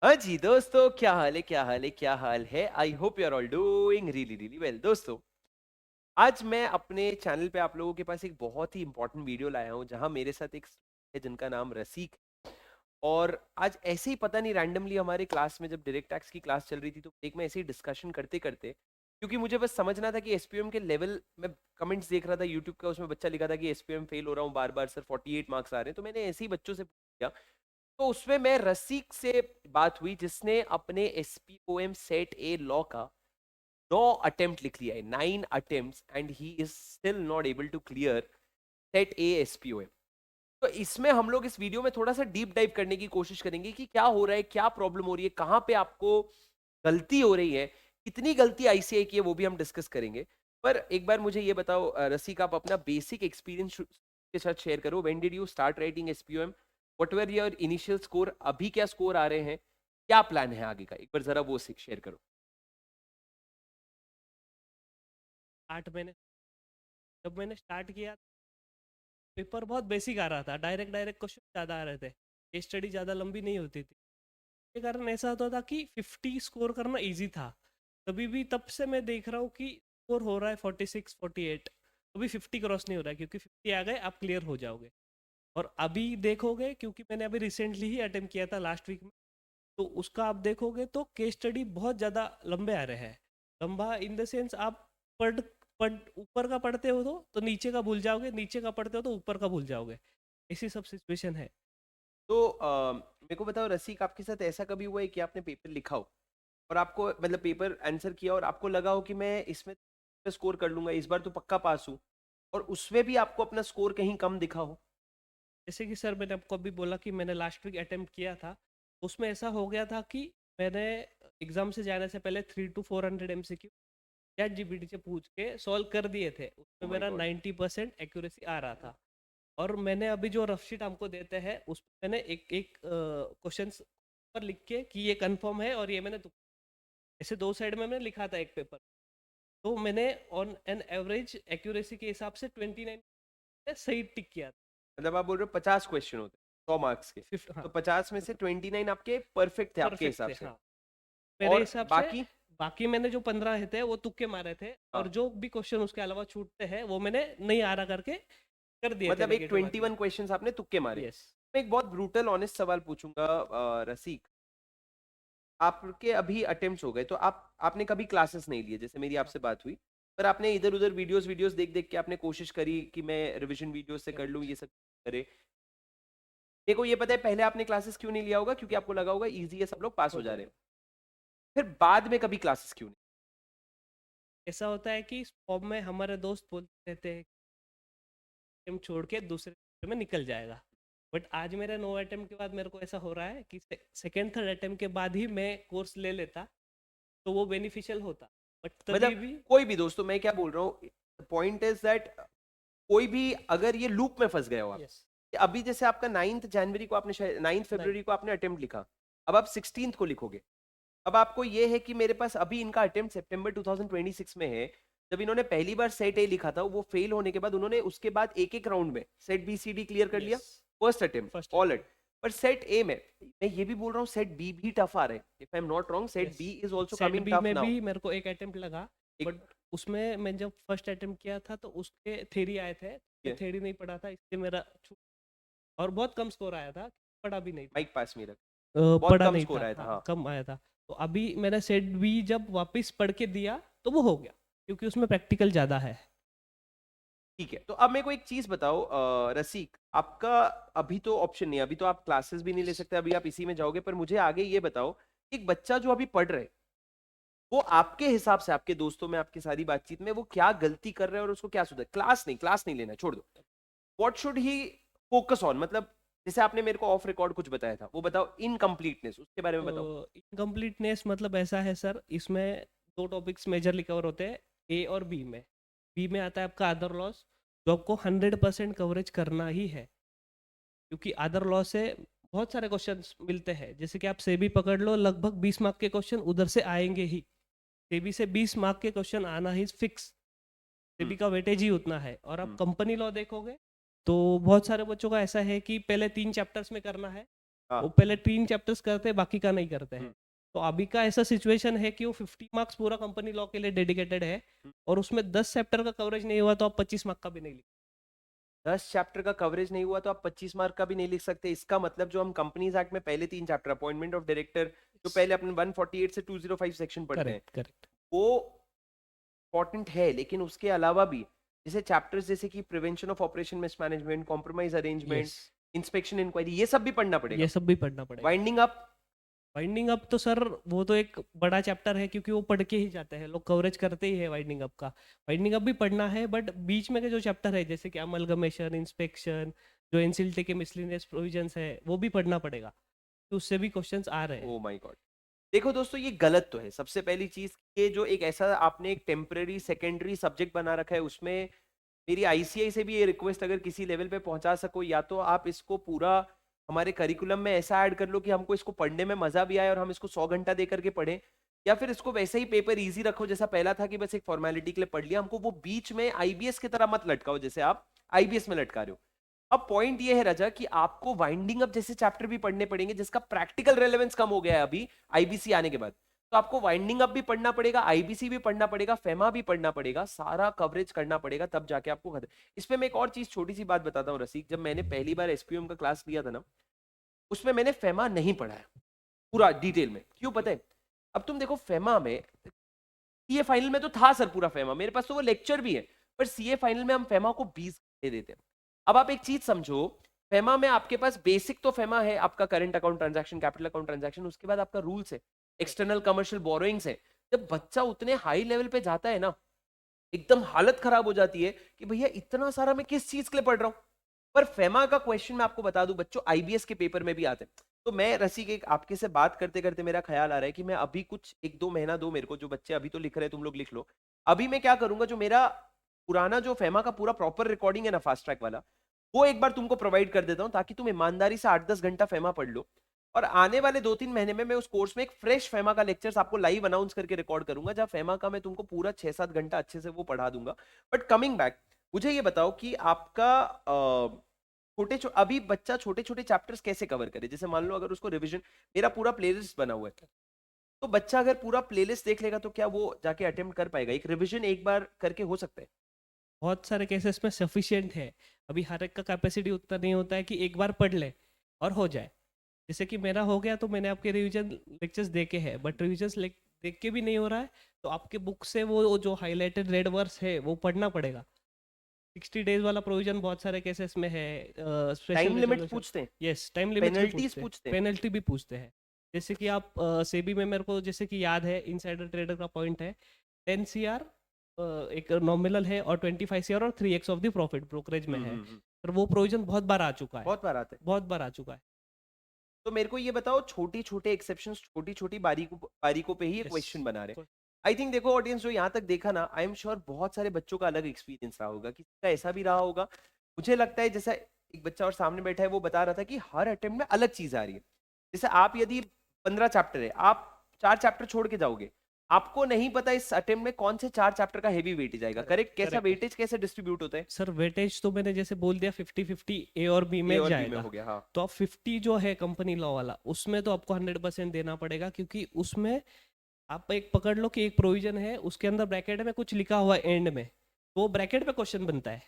हाँ जी दोस्तों, क्या हाल है, क्या हाल है, क्या हाल है। I hope you are all doing really really well. दोस्तों, आज मैं अपने चैनल पे आप लोगों के पास एक बहुत ही इंपॉर्टेंट वीडियो लाया हूँ, जहाँ मेरे साथ एक है जिनका नाम रसीक। और आज ऐसे ही पता नहीं रैंडमली हमारे क्लास में जब डायरेक्ट टैक्स की क्लास चल रही थी, तो एक में ऐसे ही डिस्कशन करते करते, क्योंकि मुझे बस समझना था कि एसपीएम के लेवल में कमेंट्स देख रहा था यूट्यूब का, उसमें बच्चा लिखा था कि एसपीएम फेल हो रहा हूँ बार बार सर, 48 मार्क्स आ रहे हैं। तो मैंने ऐसे ही बच्चों से पूछा, तो उसमें मैं रसिक से बात हुई जिसने अपने एसपीओएम सेट ए लॉ का 9 अटेम्प्ट लिख लिया है, 9 attempts, and he is still not able to clear set A SPOM. तो इसमें हम लोग इस वीडियो में थोड़ा सा डीप डाइव करने की कोशिश करेंगे कि क्या हो रहा है, क्या प्रॉब्लम हो रही है, कहाँ पे आपको गलती हो रही है, कितनी गलती आईसीआई की है, वो भी हम डिस्कस करेंगे। पर एक बार मुझे ये बताओ रसिक, आप अपना बेसिक एक्सपीरियंस के साथ शेयर करो। When did you start writing SPOM, what were your initial score, अभी क्या स्कोर आ रहे हैं, क्या प्लान है आगे का, एक बार जरा वो शेयर करो। 8 महीने जब मैंने स्टार्ट किया, पेपर बहुत बेसिक आ रहा था। डायरेक्ट डायरेक्ट क्वेश्चन ज़्यादा आ रहे थे। केस स्टडी ज़्यादा लंबी नहीं होती थी। के कारण ऐसा होता था कि 50 स्कोर करना इजी था। कभी भी तब से मैं देख रहा हूँ कि स्कोर हो रहा है 46 48। कभी 50 क्रॉस नहीं हो रहा है, क्योंकि 50 आ गए आप क्लियर हो जाओगे। और अभी देखोगे, क्योंकि मैंने अभी रिसेंटली ही अटेम्प्ट किया था लास्ट वीक में, तो उसका आप देखोगे तो केस स्टडी बहुत ज़्यादा लंबे आ रहे हैं। लंबा इन द सेंस, आप पढ़ पढ़ ऊपर का पढ़ते हो तो नीचे का भूल जाओगे, नीचे का पढ़ते हो तो ऊपर का भूल जाओगे। ऐसी सब सिचुएशन है। तो मेरे को बताओ रसिक, आपके साथ ऐसा कभी हुआ है कि आपने पेपर लिखा हो और आपको मतलब पेपर आंसर किया और आपको लगा हो कि मैं इसमें स्कोर कर लूंगा, इस बार तो पक्का पास हूं, और उसमें भी आपको अपना स्कोर कहीं कम दिखा हो? जैसे कि सर, मैंने आपको अभी बोला कि मैंने लास्ट वीक अटेम्प्ट किया था। उसमें ऐसा हो गया था कि मैंने एग्जाम से जाने से पहले 300 to 400 MCQ चैट जीपीटी से पूछ के सॉल्व कर दिए थे। ओ उसमें माय मेरा गॉड। 90% एक्यूरेसी आ रहा था। और मैंने अभी जो रफ शीट हमको देते हैं, उस मैंने एक एक क्वेश्चन पर लिख के कि ये कंफर्म है और ये मैंने ऐसे दो साइड में मैंने लिखा था एक पेपर। तो मैंने ऑन एन एवरेज एक्यूरेसी के हिसाब से 29 सही टिक किया था। मतलब आप बोल रहे हो 50 क्वेश्चन होते 100 मार्क्स के, फिफ्थ, हाँ। तो 50 में से 29 आपके परफेक्ट थे आपके परफेक्ट हिसाब थे, से, हाँ। मेरे और हिसाब से बाकी? बाकी मैंने जो 15 थे वो तुक्के मारे थे, और हाँ, जो भी क्वेश्चन उसके अलावा छूटते हैं वो मैंने नहीं आ रहा करके कर दिए थे मतलब एक नेगेटिव मार्किंग। 21 क्वेश्चन आपने तुक्के मारे। यस। मैं एक बहुत ब्रूटल ऑनेस्ट सवाल पूछूंगा रसीक, आपके अभी अटेम्प्ट्स हो गए, तो आपने कभी क्लासेस नहीं लिए, जैसे मेरी आपसे बात हुई, पर आपने इधर उधर वीडियोस वीडियोस देख देख के आपने कोशिश करी कि मैं रिवीजन वीडियोस से कर लूं, करेक्ट। ये सब करे। मेरे को ये पता है पहले आपने क्लासेस क्यों नहीं लिया होगा, क्योंकि आपको लगा होगा इजी है, सब लोग पास हो हो जा रहे हैं। जाएगा। फिर बाद में कभी क्लासेस क्यों नहीं? ऐसा होता है कि फॉर्म में हमारे दोस्त बोलते रहते हैं कि हम छोड़ के दूसरे में निकल जाएगा। बट आज मेरे 9 अटेम्प्ट के बाद मेरे को ऐसा हो रहा है कि सेकेंड थर्ड अटेम्प्ट के बाद ही मैं कोर्स ले लेता, तो वो बेनिफिशियल होता। बट तभी मतलब भी। कोई भी दोस्तों, मैं क्या बोल रहा हूँ, पॉइंट इज दैट कोई भी अगर ये लूप में फंस गए हो आप, यस। कि अभी जैसे आपका 9 जनवरी को आपने, शायद 9 फरवरी नहीं। को आपने अटेम्प्ट लिखा, अब आप 16 को लिखोगे। अब आपको ये है कि मेरे पास अभी इनका अटेम्प्ट सितंबर 2026 में है। जब इन्होंने पहली बार सेट ए लिखा था, वो फेल होने के बाद उन्होंने उसके बाद एक एक राउंड में set B C D clear कर लिया, yes. First attempt first all attempt. Eight. पर सेट ए में मैं ये भी बोल रहा हूँ, सेट बी भी टफ आ रहा है, if I am not wrong, set yes. B is also set coming B tough में भी नाउ। मेरे को एक अटेम्प्ट लगा। एक बट उसमें मैं जब फर्स्ट अटेम्प्ट किया था तो उसके थ्योरी आए थे, मैं थ्योरी नहीं पढ़ा था, इसलिए मेरा और बहुत कम स्कोर आया था। पढ़ा भी नहीं था। माइक पास में रख, बहुत पढ़ा कम नहीं स्कोर था, आया था, हाँ, हाँ। कम आया था। तो अभी मैंने सेट बी जब वापस पढ़ के दिया तो वो हो गया, क्योंकि उसमें प्रैक्टिकल ज़्यादा है। ठीक है, तो अब मेरे को एक चीज बताओ रसीक, आपका अभी तो ऑप्शन नहीं है, अभी तो आप क्लासेस भी नहीं ले सकते, अभी आप इसी में जाओगे, पर मुझे आगे ये बताओ, एक बच्चा जो अभी पढ़ रहे, वो आपके हिसाब से, आपके दोस्तों में, आपकी सारी बातचीत में, वो क्या गलती कर रहे हैं और उसको क्या सुधार, क्लास नहीं लेना, छोड़ दो, what should he focus on, मतलब जैसे आपने मेरे को ऑफ रिकॉर्ड कुछ बताया था, वो बताओ, इनकम्प्लीटनेस उसके बारे में बताओ। इनकम्प्लीटनेस मतलब ऐसा है सर, इसमें दो टॉपिक्स मेजरली कवर होते हैं, ए और बी में। बी में आता है आपका अदर लॉस, जो आपको 100% कवरेज करना ही है, क्योंकि अदर लॉ से बहुत सारे क्वेश्चन मिलते हैं। जैसे कि आप सेबी पकड़ लो, लगभग 20 मार्क के क्वेश्चन उधर से आएंगे ही। सेबी से 20 मार्क के क्वेश्चन आना ही फिक्स। हम्म। सेबी का वेटेज ही उतना है। और आप हम्म। कंपनी लॉ देखोगे तो बहुत सारे बच्चों का ऐसा है कि पहले 3 चैप्टर्स में करना है, हाँ। वो पहले 3 चैप्टर्स करते हैं, बाकी का नहीं करते हैं। हम्म, तो अभी का ऐसा सिचुएशन है कि वो 50 मार्क्स पूरा कंपनी लॉ के लिए डेडिकेटेड है, हम्म। और उसमें 10 चैप्टर का कवरेज नहीं हुआ तो आप 25 मार्क का भी नहीं लिख। 10 चैप्टर का कवरेज नहीं हुआ तो आप 25 मार्क का भी नहीं लिख सकते। इसका मतलब जो हम कंपनीज एक्ट में पहले 3 चैप्टर अपॉइंटमेंट ऑफ डायरेक्टर, जो पहले अपने 148 से 205 सेक्शन पढ़ते हैं, करेक्ट, करेक्ट। वो इंपॉर्टेंट है, लेकिन उसके अलावा भी जैसे चैप्टर्स जैसे कि prevention of operation mismanagement, compromise arrangement, yes, inspection inquiry, ये सब भी पढ़ना ये पड़ेगा। सब भी पढ़ना पड़ेगा। Winding up. वाइंडिंग अप तो सर वो तो एक बड़ा चैप्टर है, क्योंकि वो पढ़ के ही जाते हैं लोग, कवरेज करते ही है वाइंडिंग अप का। वाइंडिंग अप भी पढ़ना है, बट बीच में के जो चैप्टर है जैसे कि अमलगमेशन, इंस्पेक्शन, जो एनसीएलटी के मिसलिनियस प्रोविजंस है, वो भी पढ़ना पड़ेगा, तो उससे भी क्वेश्चंस आ रहे हैं। Oh my God. देखो दोस्तों, ये गलत तो है। सबसे पहली चीज, ये जो एक ऐसा आपने एक टेम्पररी सेकेंडरी सब्जेक्ट बना रखा है, उसमें मेरी आईसीआई से भी ये रिक्वेस्ट, अगर किसी लेवल पे पहुंचा सको, या तो आप इसको पूरा हमारे करिकुलम में ऐसा ऐड कर लो कि हमको इसको पढ़ने में मजा भी आए और हम इसको 100 घंटा दे करके पढ़ें, या फिर इसको वैसे ही पेपर इजी रखो जैसा पहला था कि बस एक फॉर्मेलिटी के लिए पढ़ लिया। हमको वो बीच में आईबीएस की तरह मत लटकाओ जैसे आप आईबीएस में लटका रहे हो। अब पॉइंट ये है रजा कि आपको वाइंडिंग अप जैसे चैप्टर भी पढ़ने पड़ेंगे जिसका प्रैक्टिकल रेलेवेंस कम हो गया है अभी आईबीसी आने के बाद। तो आपको वाइंडिंग अप भी पढ़ना पड़ेगा, आईबीसी भी पढ़ना पड़ेगा, फेमा भी पढ़ना पड़ेगा, सारा कवरेज करना पड़ेगा, तब जाके आपको खत्म। इसमें मैं एक और चीज, छोटी सी बात बताता हूँ रसिक। जब मैंने पहली बार एसपीएम का क्लास लिया था ना, उसमें मैंने फेमा नहीं पढ़ा है पूरा डिटेल में। क्यों पता है? अब तुम देखो, फेमा में सीए फाइनल में तो था सर पूरा फेमा, मेरे पास तो वो लेक्चर भी है, पर सीए फाइनल में हम फेमा को 20 घंटे देते हैं। अब आप एक चीज समझो, फेमा में आपके पास बेसिक तो फेमा है, आपका current account transaction, capital account transaction, उसके बाद आपका रूल्स है, एक्सटर्नल कमर्शियल बोरोइंग्स है। जब बच्चा उतने हाई लेवल पे जाता है ना, एकदम हालत खराब हो जाती है कि भैया इतना सारा मैं किस चीज के लिए पढ़ रहा हूँ। पर फेमा का क्वेश्चन मैं आपको बता दूं बच्चों, आईबीएस के पेपर में भी आते हैं। तो मैं रसिक, एक आपके से बात करते करते मेरा ख्याल आ रहा है कि मैं अभी कुछ 1-2 महीना दो मेरे को, जो बच्चे अभी तो लिख रहे हैं तुम लोग लिख लो। अभी मैं क्या करूंगा, जो मेरा पुराना जो फेमा का पूरा प्रॉपर रिकॉर्डिंग है ना, फास्ट ट्रैक वाला, वो एक बार तुमको प्रोवाइड कर देता हूँ, ताकि तुम ईमानदारी से 8-10 घंटा फेमा पढ़ लो। और आने वाले 2-3 महीने में मैं उस कोर्स में एक फ्रेश फेमा का लेक्चर्स आपको लाइव अनाउंस करके रिकॉर्ड करूंगा, जहां फेमा का मैं तुमको पूरा 6-7 घंटा अच्छे से वो पढ़ा दूंगा। बट कमिंग बैक, मुझे ये बताओ कि आपका अभी बच्चा छोटे छोटे चैप्टर्स कैसे कवर करे? जैसे मान लो अगर उसको रिवीजन, मेरा पूरा प्लेलिस्ट बना हुआ है, तो बच्चा अगर पूरा प्लेलिस्ट देख लेगा तो क्या वो जाके अटेम्प्ट कर पाएगा? एक रिवीजन एक बार करके हो सकता है? बहुत सारे केसेस में सफिशिएंट है। अभी हर एक का कैपेसिटी उतना नहीं होता है कि एक बार पढ़ ले और हो जाए। जैसे कि मेरा हो गया, तो मैंने आपके रिवीजन लेक्चर्स देखे हैं, बट रिवीजन देख के भी नहीं हो रहा है, तो आपके बुक से वो जो हाईलाइटेड रेड वर्स है वो पढ़ना पड़ेगा। 60 डेज वाला प्रोविजन बहुत सारे केसेस में है। स्पेशल टाइम लिमिट रेजोल्यूशन, पूछते हैं? यस, टाइम लिमिट्स भी पेनल्टीज पूछते हैं, पूछते हैं? पेनल्टी भी पूछते हैं। जैसे कि आप सेबी में, मेरे को जैसे कि याद है, इनसाइडर ट्रेडर का पॉइंट है 10 CR एक नॉमिनल है, और 25 CR और 3x of the profit brokerage में है। पर वो प्रोविजन बहुत बार आ चुका है, बहुत बार आते हैं। बहुत बार आ चुका है। तो मेरे को ये बताओ, छोटी छोटे एक्सेप्शंस, छोटी छोटी बारीकों बारीकों पे ही ये यस, क्वेश्चन बना रहे हैं। आई थिंक देखो ऑडियंस, जो यहाँ तक देखा ना, आई एम श्योर बहुत सारे बच्चों का अलग एक्सपीरियंस रहा होगा, किसी का ऐसा भी रहा होगा। मुझे लगता है जैसा एक बच्चा और सामने बैठा है वो बता रहा था कि हर अटेम्प्ट में अलग चीज आ रही है। जैसे आप यदि 15 चैप्टर है, आप 4 चैप्टर छोड़ के जाओगे, आपको नहीं पता इस अटेम्प्ट में कौन से 4 चैप्टर का हेवी वेटेज आएगा। करेक्ट? कैसा करेक्ट है वेटेज कैसे डिस्ट्रीब्यूट होता है? सर। वेटेज तो मैंने जैसे बोल दिया 50-50 ए और बी ए में और बी में जाएगा। हो गया, हाँ। तो आप 50 जो है कंपनी लॉ वाला, उसमें तो आपको 100% देना पड़ेगा, क्योंकि उसमें आप एक पकड़ लो कि एक प्रोविजन है, उसके अंदर ब्रैकेट में कुछ लिखा हुआ है एंड में, तो वो ब्रैकेट पे क्वेश्चन बनता है।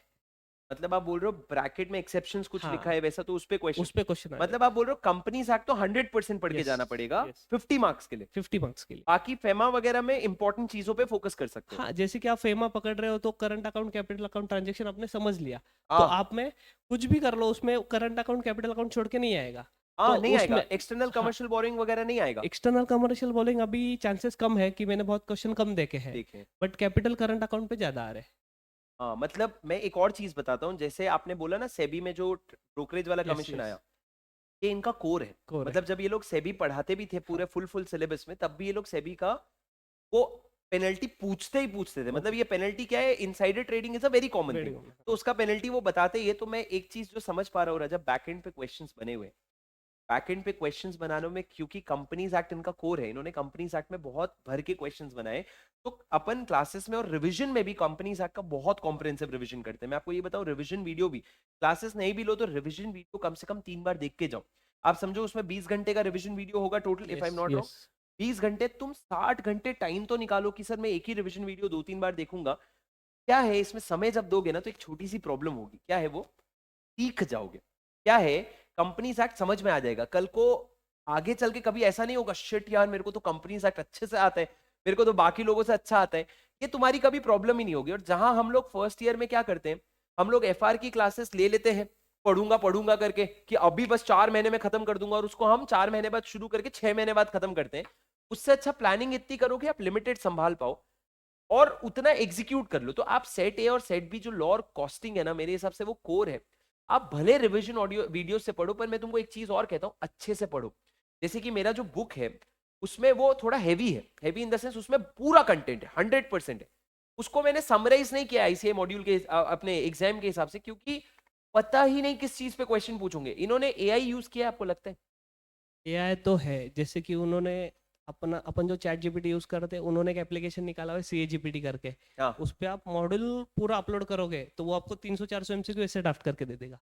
मतलब आप बोल रहे हो ब्रैकेट में एक्सेप्शंस कुछ हाँ, लिखा है वैसा, तो उस पे क्वेश्चन। उस पे क्वेश्चन आ मतलब जाता आप बोल रहे हो कंपनीज एक्ट तो 100% पढ़ है। के यस, जाना पड़ेगा यस, 50 मार्क्स के लिए। 50 मार्क्स के लिए। बाकी फेमा वगैरह में इंपॉर्टेंट चीजों पे फोकस कर सकते हो। हाँ, जैसे कि आप फेमा पकड़ रहे हो, तो current account, capital account, transaction आपने समझ लिया, तो हाँ। आप में कुछ भी कर लो, उसमें करंट अकाउंट, कैपिटल अकाउंट छोड़ के नहीं आएगा। तो हाँ, नहीं आएगा। उसमें, एक्सटर्नल हाँ, कमर्शियल बोरिंग वगैरह नहीं आएगा। एक्सटर्नल कमर्शियल बॉलिंग अभी चांसेस कम है, कि मैंने बहुत क्वेश्चन कम देखे हैं, देखें। बट कैपिटल करंट अकाउंट पे ज्यादा आ रहे हैं। हाँ, मतलब मैं एक और चीज बताता हूँ, जैसे आपने बोला ना सेबी में जो ब्रोकरेज वाला यस, कमीशन यस, आया, ये इनका कोर है। कोर है। मतलब जब ये लोग सेबी पढ़ाते भी थे हाँ, पूरे फुल सिलेबस में, तब भी ये लोग सेबी का वो पेनल्टी पूछते ही पूछते थे। मतलब ओके, ये पेनल्टी क्या है, insider trading is a very common very thing. Good. तो उसका पेनल्टी वो बताते ही है। तो मैं एक चीज जो समझ पा रहा हूँ राजा, बैकएंड पे क्वेश्चंस बने हुए, बैकएंड पे क्वेश्चंस बनाने में, क्योंकि कंपनीज एक्ट इनका कोर है, इन्होंने कंपनीज एक्ट में बहुत भर के क्वेश्चंस बनाए। तो अपन क्लासेस में और रिवीजन में भी कंपनीज एक्ट का बहुत कॉम्प्रिहेंसिव रिवीजन करते हैं। मैं आपको ये बताऊं, रिवीजन वीडियो भी, क्लासेस नहीं भी लो तो रिवीजन वीडियो कम से कम 3 बार देख के जाओ। आप समझो उसमें 20 घंटे का रिवीजन वीडियो होगा total, if I M yes not wrong. Yes 20 घंटे, तुम 60 घंटे टाइम तो निकालो कि सर मैं एक ही रिवीजन वीडियो 2-3 बार देखूंगा। क्या है इसमें, समय जब दोगे ना तो एक छोटी सी प्रॉब्लम होगी, क्या है वो, सीख जाओगे। क्या है, कंपनीज एक्ट समझ में आ जाएगा कल को। आगे चल के कभी ऐसा नहीं होगा शिट यार मेरे को तो कंपनीज एक्ट अच्छे से आता है, मेरे को तो बाकी लोगों से अच्छा आता है। ये तुम्हारी कभी प्रॉब्लम ही नहीं होगी। और जहां हम लोग फर्स्ट ईयर में क्या करते हैं, हम लोग एफआर की क्लासेस ले लेते हैं पढ़ूंगा पढ़ूंगा करके कि अभी बस 4 महीने में खत्म कर दूंगा, और उसको हम 4 महीने बाद शुरू करके 6 महीने बाद खत्म करते हैं। उससे अच्छा प्लानिंग इतनी करो कि आप लिमिटेड संभाल पाओ और उतना एग्जीक्यूट कर लो। तो आप सेट ए और सेट बी जो लॉ और कॉस्टिंग है ना, मेरे हिसाब से वो कोर है। आप भले रिवीजन ऑडियो वीडियो से पढ़ो, पर मैं तुमको एक चीज और कहता हूँ, अच्छे से पढ़ो। जैसे कि मेरा जो बुक है उसमें वो थोड़ा हैवी है, हैवी इन द सेंस उसमें पूरा कंटेंट है, 100% है। उसको मैंने समराइज नहीं किया आईसीए मॉड्यूल के अपने एग्जाम के हिसाब से, क्योंकि पता ही नहीं किस चीज पे क्वेश्चन पूछोगे। इन्होंने एआई यूज किया है, आपको लगता है? एआई तो है, जैसे कि उन्होंने अपना अपन जो चैट जीपीटी यूज करते हैं, उन्होंने एक एप्लीकेशन निकाला हुआ है सी ए जीपीटी करके। हाँ उस पे आप मॉडल पूरा अपलोड करोगे तो वो आपको 300-400 एमसीक्यू ऐसे ड्राफ्ट करके दे देगा।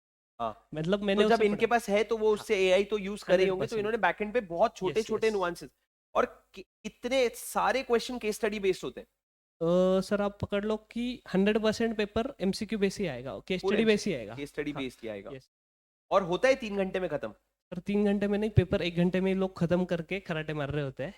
हाँ। मतलब तो मैंने जब उससे इनके पढ़ा। पास है तो वो हाँ, उससे एआई तो यूज कर रहे हंड्रेड होंगे, तो परसेंट इन्होंने बैकएंड पे बहुत छोटे यस छोटे यस। नुआंसेस और कितने सारे क्वेश्चन केस स्टडी बेस्ड होते हैं। सर आप पकड़ लो कि 100% पेपर एमसीक्यू बेस ही आएगा, केस पूरे स्टडी बेस ही आएगा। केस स्टडी हाँ बेस्ड ही आएगा। यस। और होता है 3 घंटे में खत्म। सर 3 घंटे में नहीं, पेपर 1 घंटे में ही लोग खत्म करके खराटे मार रहे होते हैं।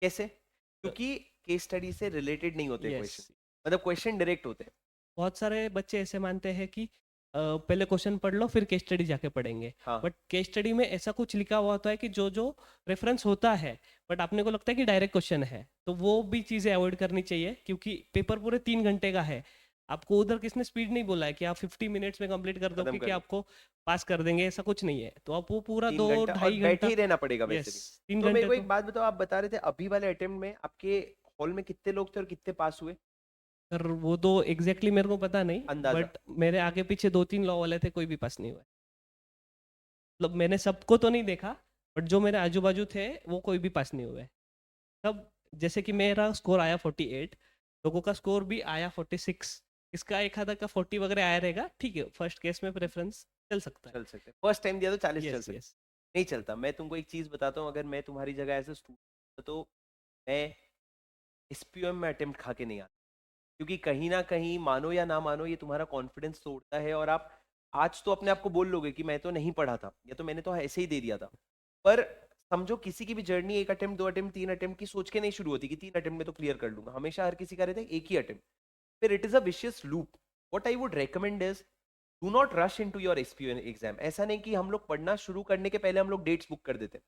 कैसे? क्योंकि केस स्टडी से रिलेटेड नहीं होते यस। क्वेश्चन, मतलब क्वेश्चन डायरेक्ट होते हैं। बहुत सारे बच्चे ऐसे मानते हैं कि पहले क्वेश्चन पढ़ लो फिर केस स्टडी जाके पढ़ेंगे। हाँ बट केस स्टडी में ऐसा कुछ लिखा हुआ होता है कि जो जो रेफरेंस होता है, बट आपने को लगता है कि डायरेक्ट क्वेश्चन है, तो वो भी चीज़ें अवॉइड करनी चाहिए, क्योंकि पेपर पूरे 3 घंटे का है। आपको उधर किसने स्पीड नहीं बोला है कि आप 50 मिनट्स में कंप्लीट कर दो खत्म क्योंकि कर दो। आपको पास कर देंगे, ऐसा कुछ नहीं है। तो आप वो पूरा तीन दो घंटा और ढाई बैठे घंटा ही रहना पड़ेगा वैसे यस भी। तीन तो मेरे घंटे को तो एक बात बताओ, आप बता रहे थे अभी वाले अटेम्प्ट में आपके हॉल में कितने लोग थे और कितने पास हुए? सर वो तो एग्जैक्टली मेरे को पता नहीं, अंदाजा। बट मेरे आगे पीछे 2-3 लॉ वाले थे, कोई भी पास नहीं हुआ। मतलब मैंने सबको तो नहीं देखा, बट जो मेरे आजू बाजू थे वो कोई भी पास नहीं हुए। तब जैसे कि मेरा स्कोर आया 48, लोगों का स्कोर भी आया 46, इसका एक आधा का 40 वगैरह आया रहेगा, ठीक है, फर्स्ट केस में प्रेफरेंस चल सकता है। चल सकते, फर्स्ट टाइम दिया तो 40 चल यस सकते। यस। नहीं चलता। मैं तुमको एक चीज बताता हूँ, अगर मैं तुम्हारी जगह एज ए स्टूडेंट तो मैं एसपीओएम में अटेम्प्ट खा के नहीं आता। क्योंकि कहीं ना कहीं, मानो या ना मानो, ये तुम्हारा कॉन्फिडेंस तोड़ता है। और आप आज तो अपने आप को बोल लोगे कि मैं तो नहीं पढ़ा था, या तो मैंने तो ऐसे ही दे दिया था। पर समझो किसी की भी जर्नी 1 अटेम्प्ट 2 अटेम्प्ट 3 अटेम्प्ट की सोच के नहीं शुरू होती कि 3 अटेम्प्ट में तो क्लियर कर लूंगा। हमेशा हर किसी का रहता है एक ही अटेम्प्ट। फिर it is a vicious loop. What I would recommend is, do not rush into your SPO exam. ऐसा नहीं कि हम लोग पढ़ना शुरू करने के पहले हम लोग डेट्स बुक कर देते हैं।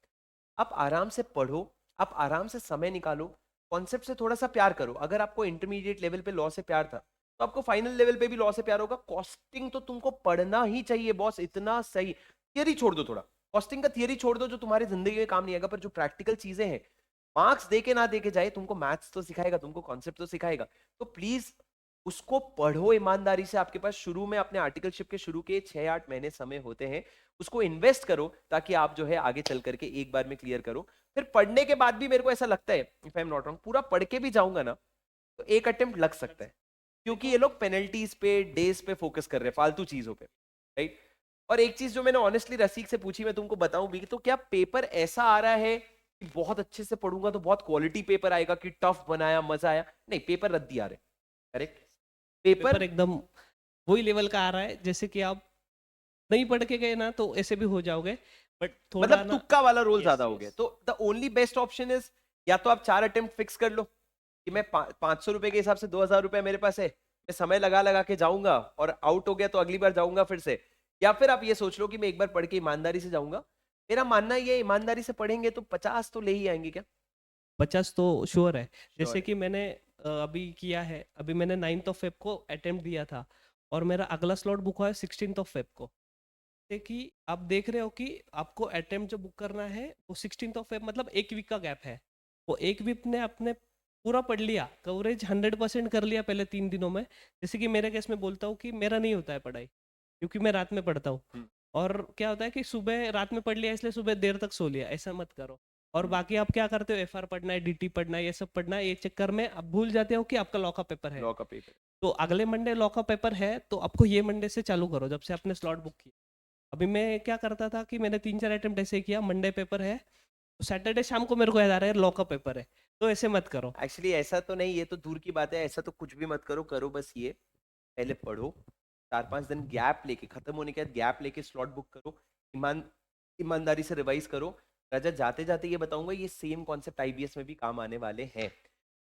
आप आराम से पढ़ो, आप आराम से समय निकालो, कॉन्सेप्ट से थोड़ा सा प्यार करो। अगर आपको इंटरमीडिएट लेवल पे लॉ से प्यार था, तो आपको फाइनल लेवल पे भी लॉ से प्यार होगा। कॉस्टिंग तो तुमको पढ़ना ही चाहिए बॉस, इतना सही। थियरी छोड़ दो, थोड़ा कॉस्टिंग का थियरी छोड़ दो जो तुम्हारी जिंदगी में काम नहीं आएगा। पर जो प्रैक्टिकल चीजें हैं, मार्क्स दे के ना दे के जाए, तुमको मैथ्स तो सिखाएगा, तुमको कॉन्सेप्ट तो सिखाएगा। तो प्लीज उसको पढ़ो ईमानदारी से। आपके पास शुरू में अपने आर्टिकलशिप के शुरू के 6-8 महीने समय होते हैं, उसको इन्वेस्ट करो ताकि आप जो है आगे चल करके एक बार में क्लियर करो। फिर पढ़ने के बाद भी मेरे को ऐसा लगता है, if I am not wrong, पूरा पढ़ के भी जाऊंगा ना तो एक अटेम्प्ट लग सकता है। क्योंकि देखो ये लोग पेनल्टीज पे, डेज पे फोकस कर रहे हैं, फालतू चीजों पे, राइट। और एक चीज जो मैंने ऑनेस्टली रसीक से पूछी, मैं तुमको बताऊं भी, तो क्या पेपर ऐसा आ रहा है कि बहुत अच्छे से पढ़ूंगा तो बहुत क्वालिटी पेपर आएगा, कि टफ बनाया मजा आया? नहीं, पेपर रद्दी आ रहे, करेक्ट। पेपर पेपर एकदम वही लेवल का आ रहा है, जैसे कि आप नहीं पढ़ के गए ना तो ऐसे भी हो जाओगे, बट थोड़ा मतलब ना। तुक्का वाला रोल यस ज्यादा हो गया। यस। तो the only best option is, या तो आप 4 अटेम्प्ट फिक्स कर लो कि मैं 500 रुपए के हिसाब से 2,000 रुपए मेरे पास है, मैं समय लगा लगा के जाऊंगा, और आउट हो गया तो अगली बार जाऊंगा फिर से। या फिर आप ये सोच लो कि मैं एक बार पढ़ के ईमानदारी से जाऊंगा। मेरा मानना ये, ईमानदारी से पढ़ेंगे तो 50 तो ले ही आएंगे क्या? 50 तो श्योर है। श्योर जैसे है। कि मैंने अभी किया है, अभी मैंने 9th ऑफ फेब को अटेम्प्ट दिया था, और मेरा अगला स्लॉट बुक हुआ है 16th ऑफ फेब को। जैसे कि आप देख रहे हो कि आपको अटेम्प्ट जो बुक करना है वो 16th ऑफ फेब, मतलब एक वीक का गैप है। वो एक वीक ने आपने पूरा पढ़ लिया, कवरेज 100% कर लिया पहले 3 दिनों में। जैसे कि मेरे केस में बोलता हूँ कि मेरा नहीं होता है पढ़ाई, क्योंकि मैं रात में पढ़ता हूँ। हम्म, और क्या होता है कि सुबह रात में पढ़ लिया इसलिए सुबह देर तक सो लिया, ऐसा मत करो। और हम्म। बाकी आप क्या करते हो, एफआर पढ़ना है, डीटी पढ़ना है, ये सब पढ़ना है, ये चक्कर में आप भूल जाते हो कि आपका लॉ का पेपर है। लॉ का पेपर। तो अगले मंडे लॉ का पेपर है, तो आपको ये मंडे से चालू करो जब से आपने स्लॉट बुक किया। अभी मैं क्या करता था कि मैंने 3-4 अटेम्प्ट ऐसे किया, मंडे पेपर है, तो सैटरडे शाम को मेरे को याद आ रहा है लॉ का पेपर है, तो ऐसे मत करो। एक्चुअली ऐसा तो नहीं, ये तो दूर की बात है, ऐसा तो कुछ भी मत करो, करो बस ये पहले पढ़ो, 4-5 दिन गैप लेके, खत्म होने के बाद गैप लेके स्लॉट बुक करो, ईमानदारी से रिवाइज करो। राजा जाते जाते ये बताऊंगा, ये सेम कॉन्सेप्ट आईबीएस में भी काम आने वाले हैं।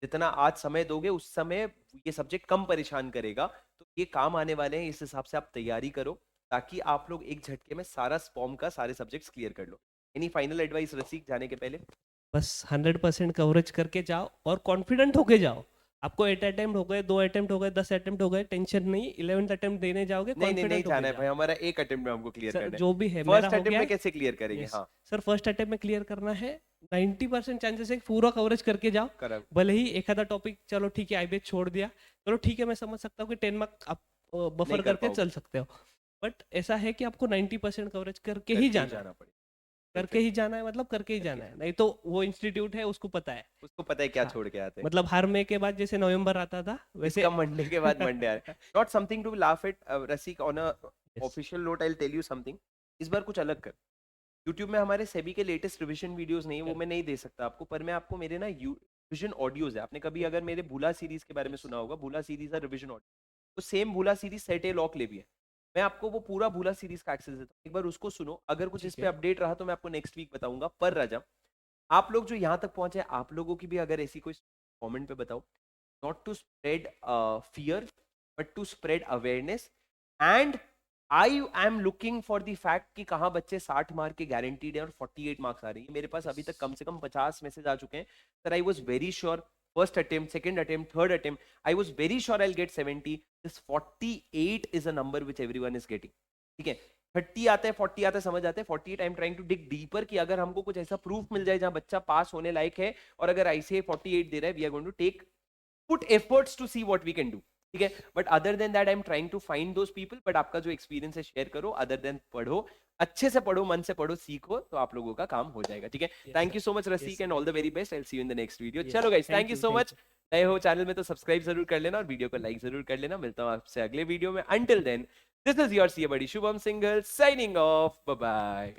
जितना आज समय दोगे उस समय ये सब्जेक्ट कम परेशान करेगा, तो ये काम आने वाले हैं, इस हिसाब से आप तैयारी करो, ताकि आप लोग एक झटके में सारा स्पॉम का सारे सब्जेक्ट्स क्लियर कर लो। एनी फाइनल एडवाइस रसिक जाने के पहले? बस 100% कवरेज करके जाओ और कॉन्फिडेंट होके जाओ। आपको 8 अटेम्प्ट हो गए, 2 अटेम्प्ट हो गए, 10 अटेम्प्ट हो गए, टेंशन नहीं, 11th अटेम्प्ट देने जाओगे नहीं नहीं नहीं कॉन्फिडेंट जाना होके है जाओ। भाई, हमारा एक अटेम्प्ट में हमको क्लियर सर करना है। जो भी है मेरा फर्स्ट हो अटेम्प्ट गया में है। कैसे क्लियर करेंगे? यस हाँ सर, फर्स्ट अटेम्प्ट में क्लियर करना है, 90% चांसेस है कि पूरा कवरेज करके जाओ। करेक्ट। भले ही एक आधा टॉपिक चलो ठीक है आईबीएस छोड़ दिया, चलो ठीक है, मैं समझ सकता हूँ कि 10 मार्क आप नहीं बफर कर करके पाओगे, चल सकते हो, बट ऐसा है कि आपको 90% कवरेज करके ही करके ही जाना है। जाना पड़ेगा। करके Perfect, ही जाना है मतलब करके ही करके जाना है, जाना। नहीं तो वो इंस्टीट्यूट है उसको पता है। उसको पता है क्या हाँ, छोड़ के आते हैं। मतलब हर मई के बाद जैसे नवंबर आता था वैसे। इसका मंडे के बाद मंडे आ रहा है, not something to laugh at Rasik, on a yes official note I will tell you something. इस बार कुछ अलग कर। यूट्यूब में हमारे सेबी के लेटेस्ट रिवीजन वीडियोस नहीं है, वो मैं नहीं दे सकता आपको, पर मैं आपको मेरे ना रिवीजन ऑडियोज है, आपने कभी अगर मेरे भूला सीरीज के बारे में सुना होगा, भूला सीरीज है रिवीजन ऑडियो, तो सेम भूला सीरीज सेट ए लॉक ले भी है। मैं आपको वो पूरा भूला सीरीज का एक्सेस देता हूँ, एक बार उसको सुनो, अगर कुछ इस ठीक पे है। अपडेट रहा तो मैं आपको नेक्स्ट वीक बताऊंगा। पर राजा, आप लोग जो यहाँ तक पहुंचे, आप लोगों की भी अगर ऐसी कोई कमेंट पे बताओ, not to spread fear but to spread awareness. And I am looking for the fact कि कहाँ बच्चे 60 मार्क के गारंटीड है और 48 मार्क्स आ रही है। मेरे पास अभी तक कम से कम 50 मैसेज आ चुके हैं, sir I was very sure first attempt, second attempt, third attempt, I was very sure I get 70, this 48 is a number which everyone is getting. ठीक है, 30 आता है, 40 आता है, समझ आते हैं, 48 I am trying to dig deeper, कि अगर हमको कुछ ऐसा प्रूफ मिल जाए जहां बच्चा पास होने लायक है, और अगर ऐसे 48 दे रहा है, we are going to take put efforts to see what we can do. ठीक है, but other than that I am trying to find those people. But आपका जो एक्सपीरियंस है शेयर करो, अदर देन पढ़ो, अच्छे से पढ़ो, मन से पढ़ो, सीखो, तो आप लोगों का काम हो जाएगा। ठीक है, yes thank sir. You so much Rasik yes and all the very best, I will see you in the next video. Yes चलो guys, thank thank you you so thank much. नए हो चैनल में तो सब्सक्राइब जरूर कर लेना और video को लाइक जरूर कर लेना। मिलता हूं आपसे अगले वीडियो में, until then this is your C buddy Shubham Singhal signing off, bye bye.